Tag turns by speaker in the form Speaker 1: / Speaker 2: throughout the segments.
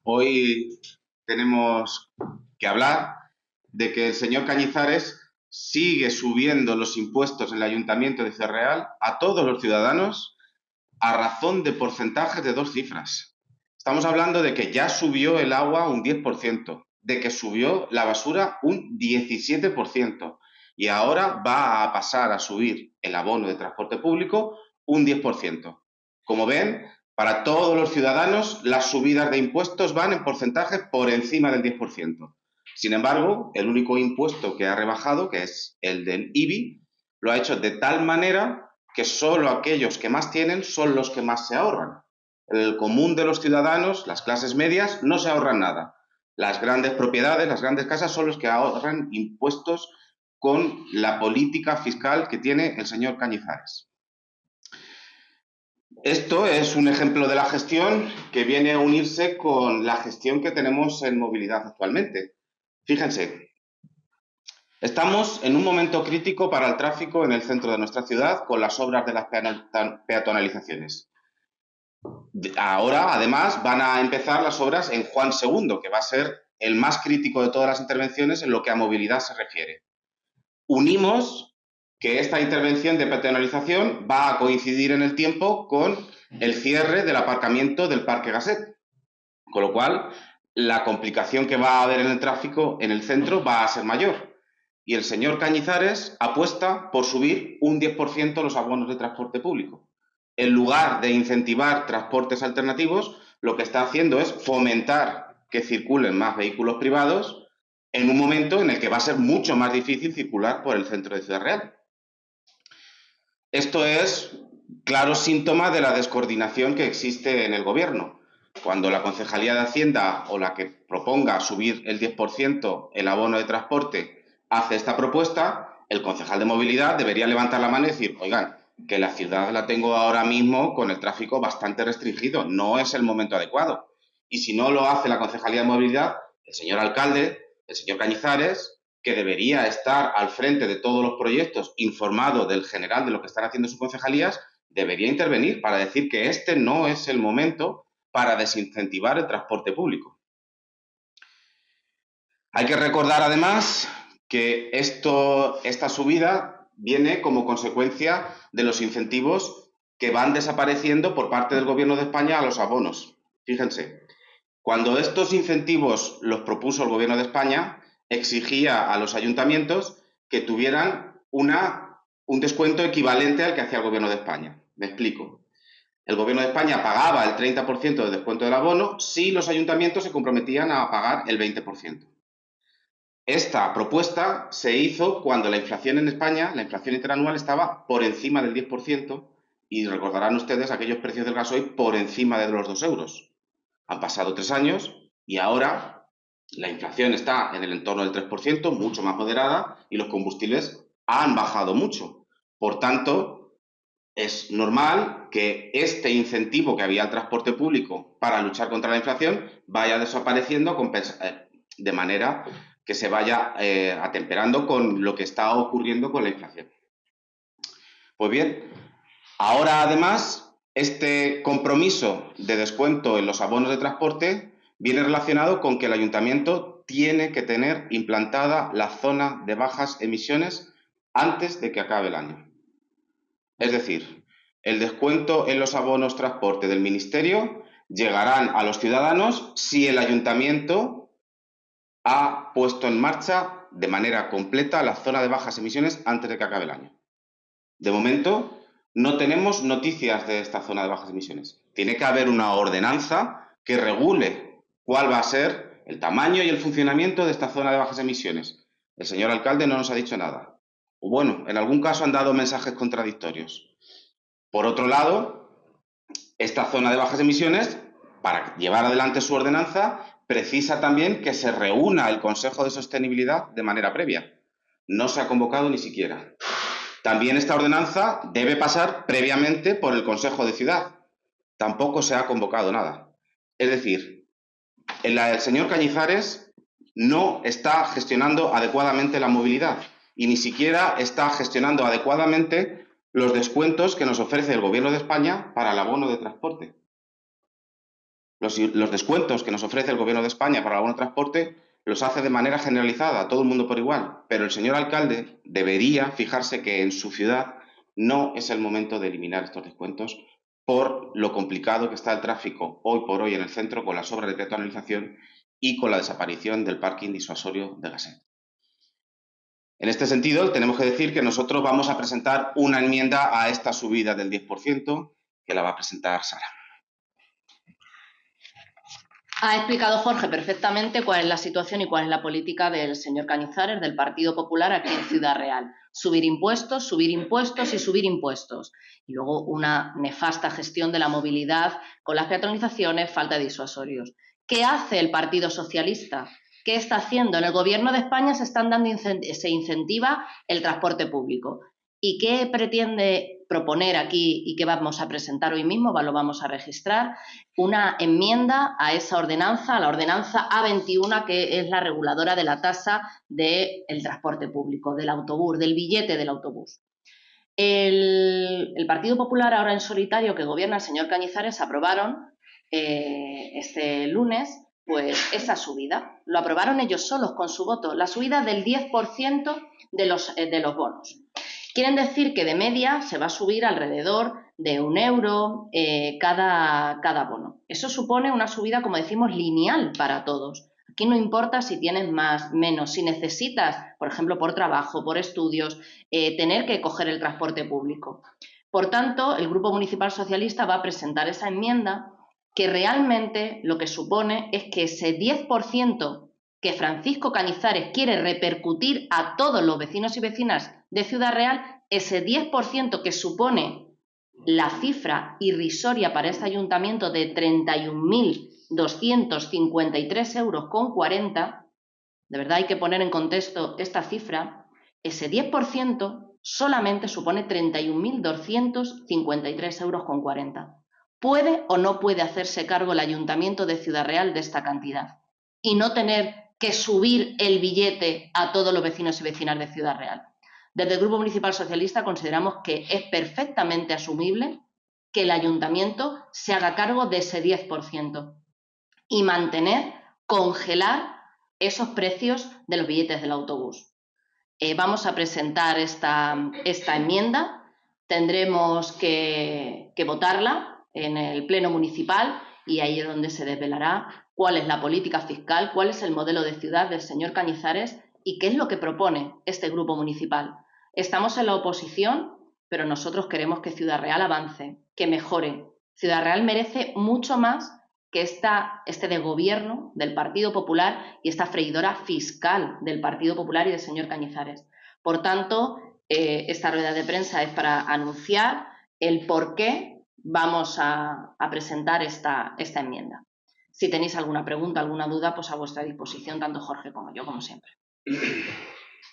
Speaker 1: Hoy tenemos que hablar de que el señor Cañizares sigue subiendo los impuestos en el Ayuntamiento de Ciudad Real a todos los ciudadanos a razón de porcentajes de 2 cifras. Estamos hablando de que ya subió el agua un 10%, de que subió la basura un 17% y ahora va a pasar a subir el abono de transporte público un 10%. Como ven, para todos los ciudadanos las subidas de impuestos van en porcentaje por encima del 10%. Sin embargo, el único impuesto que ha rebajado, que es el del IBI, lo ha hecho de tal manera que solo aquellos que más tienen son los que más se ahorran. El común de los ciudadanos, las clases medias, no se ahorran nada. Las grandes propiedades, las grandes casas son los que ahorran impuestos con la política fiscal que tiene el señor Cañizares. Esto es un ejemplo de la gestión que viene a unirse con la gestión que tenemos en movilidad actualmente. Fíjense, estamos en un momento crítico para el tráfico en el centro de nuestra ciudad con las obras de las peatonalizaciones. Ahora, además, van a empezar las obras en Juan II, que va a ser el más crítico de todas las intervenciones en lo que a movilidad se refiere. Unimos que esta intervención de peatonalización va a coincidir en el tiempo con el cierre del aparcamiento del Parque Gasset, con lo cual la complicación que va a haber en el tráfico en el centro va a ser mayor. Y el señor Cañizares apuesta por subir un 10% los abonos de transporte público. En lugar de incentivar transportes alternativos, lo que está haciendo es fomentar que circulen más vehículos privados en un momento en el que va a ser mucho más difícil circular por el centro de Ciudad Real. Esto es claro síntoma de la descoordinación que existe en el gobierno. Cuando la Concejalía de Hacienda o la que proponga subir el 10% el abono de transporte hace esta propuesta, el concejal de movilidad debería levantar la mano y decir, oigan, que la ciudad la tengo ahora mismo con el tráfico bastante restringido, no es el momento adecuado. Y si no lo hace la Concejalía de Movilidad, el señor alcalde, el señor Cañizares, que debería estar al frente de todos los proyectos, informado del general de lo que están haciendo sus concejalías, debería intervenir para decir que este no es el momento para desincentivar el transporte público. Hay que recordar, además, que esta subida viene como consecuencia de los incentivos que van desapareciendo por parte del Gobierno de España a los abonos. Fíjense, cuando estos incentivos los propuso el Gobierno de España, exigía a los ayuntamientos que tuvieran un descuento equivalente al que hacía el Gobierno de España. Me explico. El Gobierno de España pagaba el 30% de descuento del abono si los ayuntamientos se comprometían a pagar el 20%. Esta propuesta se hizo cuando la inflación en España, la inflación interanual, estaba por encima del 10% y recordarán ustedes aquellos precios del gasoil por encima de los 2 euros. Han pasado 3 años y ahora la inflación está en el entorno del 3%, mucho más moderada, y los combustibles han bajado mucho. Por tanto, es normal que este incentivo que había al transporte público para luchar contra la inflación vaya desapareciendo de manera que se vaya atemperando con lo que está ocurriendo con la inflación. Pues bien, ahora además este compromiso de descuento en los abonos de transporte viene relacionado con que el ayuntamiento tiene que tener implantada la zona de bajas emisiones antes de que acabe el año. Es decir, el descuento en los abonos transporte del Ministerio llegarán a los ciudadanos si el ayuntamiento ha puesto en marcha de manera completa la zona de bajas emisiones antes de que acabe el año. De momento, no tenemos noticias de esta zona de bajas emisiones. Tiene que haber una ordenanza que regule cuál va a ser el tamaño y el funcionamiento de esta zona de bajas emisiones. El señor alcalde no nos ha dicho nada. O bueno, en algún caso han dado mensajes contradictorios. Por otro lado, esta zona de bajas emisiones, para llevar adelante su ordenanza, precisa también que se reúna el Consejo de Sostenibilidad de manera previa. No se ha convocado ni siquiera. También esta ordenanza debe pasar previamente por el Consejo de Ciudad. Tampoco se ha convocado nada. Es decir, el señor Cañizares no está gestionando adecuadamente la movilidad y ni siquiera está gestionando adecuadamente los descuentos que nos ofrece el Gobierno de España para el abono de transporte. los descuentos que nos ofrece el Gobierno de España para el abono de transporte los hace de manera generalizada, a todo el mundo por igual. Pero el señor alcalde debería fijarse que en su ciudad no es el momento de eliminar estos descuentos por lo complicado que está el tráfico hoy por hoy en el centro con las obras de peatonalización y con la desaparición del parking disuasorio de Gasset. En este sentido, tenemos que decir que nosotros vamos a presentar una enmienda a esta subida del 10%, que la va a presentar Sara.
Speaker 2: Ha explicado Jorge perfectamente cuál es la situación y cuál es la política del señor Cañizares, del Partido Popular aquí en Ciudad Real. Subir impuestos y subir impuestos. Y luego una nefasta gestión de la movilidad con las peatonalizaciones, falta de disuasorios. ¿Qué hace el Partido Socialista? ¿Qué está haciendo? En el Gobierno de España se incentiva el transporte público. ¿Y qué pretende proponer aquí y qué vamos a presentar hoy mismo? Lo vamos a registrar. Una enmienda a esa ordenanza, a la ordenanza A21, que es la reguladora de la tasa del transporte público, del autobús, del billete del autobús. El Partido Popular, ahora en solitario, que gobierna el señor Cañizares, aprobaron este lunes pues esa subida. Lo aprobaron ellos solos con su voto, la subida del 10% de los bonos. Quieren decir que de media se va a subir alrededor de €1 cada bono. Eso supone una subida, como decimos, lineal para todos. Aquí no importa si tienes más, menos, si necesitas, por ejemplo, por trabajo, por estudios, tener que coger el transporte público. Por tanto, el Grupo Municipal Socialista va a presentar esa enmienda que realmente lo que supone es que ese 10% que Francisco Cañizares quiere repercutir a todos los vecinos y vecinas de Ciudad Real, ese 10% que supone la cifra irrisoria para este ayuntamiento de 31.253,40 €, de verdad hay que poner en contexto esta cifra, ese 10% solamente supone 31.253,40 €. ¿Puede o no puede hacerse cargo el ayuntamiento de Ciudad Real de esta cantidad y no tener que subir el billete a todos los vecinos y vecinas de Ciudad Real? Desde el Grupo Municipal Socialista consideramos que es perfectamente asumible que el ayuntamiento se haga cargo de ese 10% y congelar esos precios de los billetes del autobús. Vamos a presentar esta enmienda, tendremos que votarla en el Pleno Municipal y ahí es donde se desvelará cuál es la política fiscal, cuál es el modelo de ciudad del señor Cañizares y qué es lo que propone este grupo municipal. Estamos en la oposición, pero nosotros queremos que Ciudad Real avance, que mejore. Ciudad Real merece mucho más que este desgobierno del Partido Popular y esta freidora fiscal del Partido Popular y del señor Cañizares. Por tanto, esta rueda de prensa es para anunciar el por qué vamos a presentar esta enmienda. Si tenéis alguna pregunta, alguna duda, pues a vuestra disposición, tanto Jorge como yo, como siempre.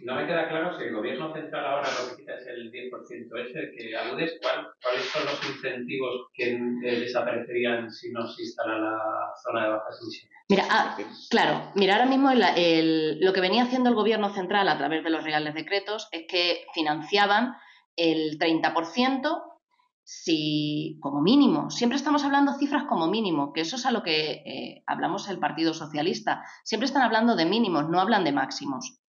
Speaker 3: No me queda claro si el gobierno central ahora lo que quita es el 10% ese que aludes. ¿Cuáles son los incentivos que desaparecerían si no se instala la zona de bajas emisiones?
Speaker 2: Mira, ahora mismo lo que venía haciendo el gobierno central a través de los reales decretos es que financiaban el 30%. Si, como mínimo, siempre estamos hablando cifras como mínimo, que eso es a lo que hablamos el Partido Socialista. Siempre están hablando de mínimos, no hablan de máximos.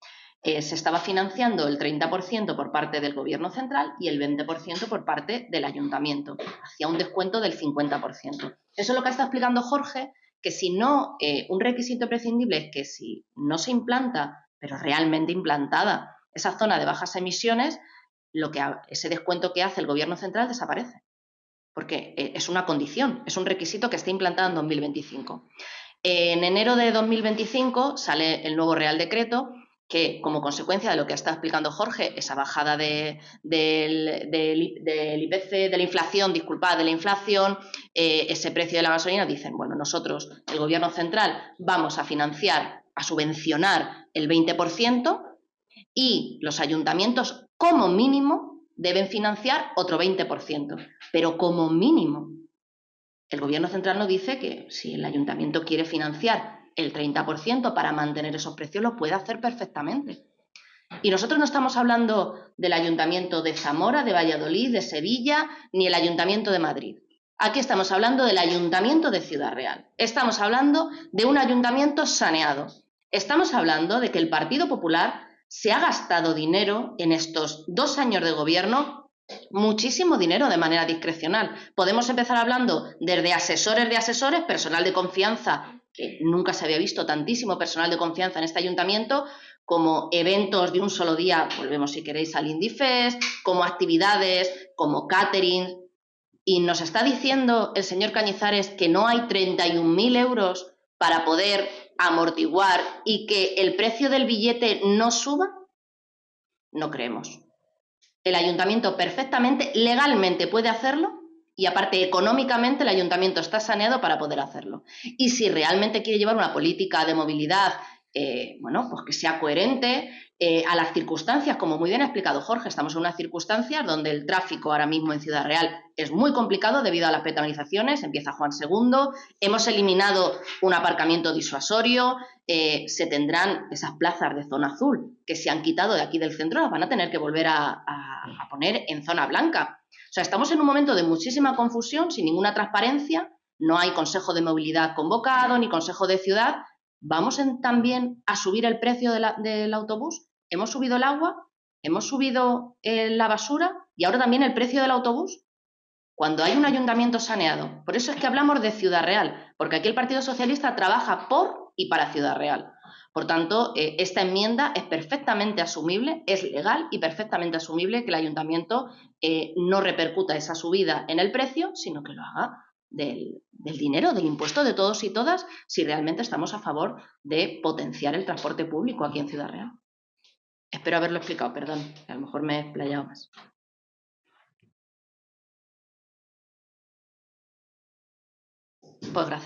Speaker 2: Se estaba financiando el 30% por parte del Gobierno central y el 20% por parte del Ayuntamiento. Hacía un descuento del 50%. Eso es lo que está explicando Jorge, que si no, un requisito prescindible es que si no se implanta, pero realmente implantada, esa zona de bajas emisiones, ese descuento que hace el Gobierno central desaparece, porque es una condición, es un requisito que esté implantado en 2025. En enero de 2025 sale el nuevo Real Decreto que, como consecuencia de lo que está explicando Jorge, esa bajada del IPC, de la inflación, ese precio de la gasolina, dicen, bueno, nosotros, el Gobierno central, vamos a financiar, a subvencionar el 20% y los ayuntamientos, como mínimo, deben financiar otro 20%, pero como mínimo. El Gobierno central nos dice que si el ayuntamiento quiere financiar el 30% para mantener esos precios, lo puede hacer perfectamente. Y nosotros no estamos hablando del Ayuntamiento de Zamora, de Valladolid, de Sevilla, ni el Ayuntamiento de Madrid. Aquí estamos hablando del Ayuntamiento de Ciudad Real. Estamos hablando de un ayuntamiento saneado. Estamos hablando de que el Partido Popular se ha gastado dinero en estos 2 años de gobierno, muchísimo dinero de manera discrecional. Podemos empezar hablando desde asesores de asesores, personal de confianza, que nunca se había visto tantísimo personal de confianza en este ayuntamiento, como eventos de un solo día, volvemos si queréis al Indifest, como actividades, como catering. Y nos está diciendo el señor Cañizares que no hay 31.000 euros para poder amortiguar y que el precio del billete no suba. No creemos. El ayuntamiento perfectamente, legalmente puede hacerlo y aparte económicamente el ayuntamiento está saneado para poder hacerlo. Y si realmente quiere llevar una política de movilidad, pues que sea coherente a las circunstancias, como muy bien ha explicado Jorge, estamos en unas circunstancias donde el tráfico ahora mismo en Ciudad Real es muy complicado debido a las peatonalizaciones, empieza Juan II, hemos eliminado un aparcamiento disuasorio, se tendrán esas plazas de zona azul que se han quitado de aquí del centro, las van a tener que volver a poner en zona blanca. O sea, estamos en un momento de muchísima confusión, sin ninguna transparencia, no hay consejo de movilidad convocado, ni consejo de ciudad. ¿Vamos también a subir el precio del autobús? ¿Hemos subido el agua? ¿Hemos subido la basura? ¿Y ahora también el precio del autobús? Cuando hay un ayuntamiento saneado. Por eso es que hablamos de Ciudad Real, porque aquí el Partido Socialista trabaja por y para Ciudad Real. Por tanto, esta enmienda es perfectamente asumible, es legal y perfectamente asumible que el ayuntamiento no repercuta esa subida en el precio, sino que lo haga del dinero, del impuesto de todos y todas, si realmente estamos a favor de potenciar el transporte público aquí en Ciudad Real. Espero haberlo explicado, perdón, que a lo mejor me he explayado más. Pues gracias.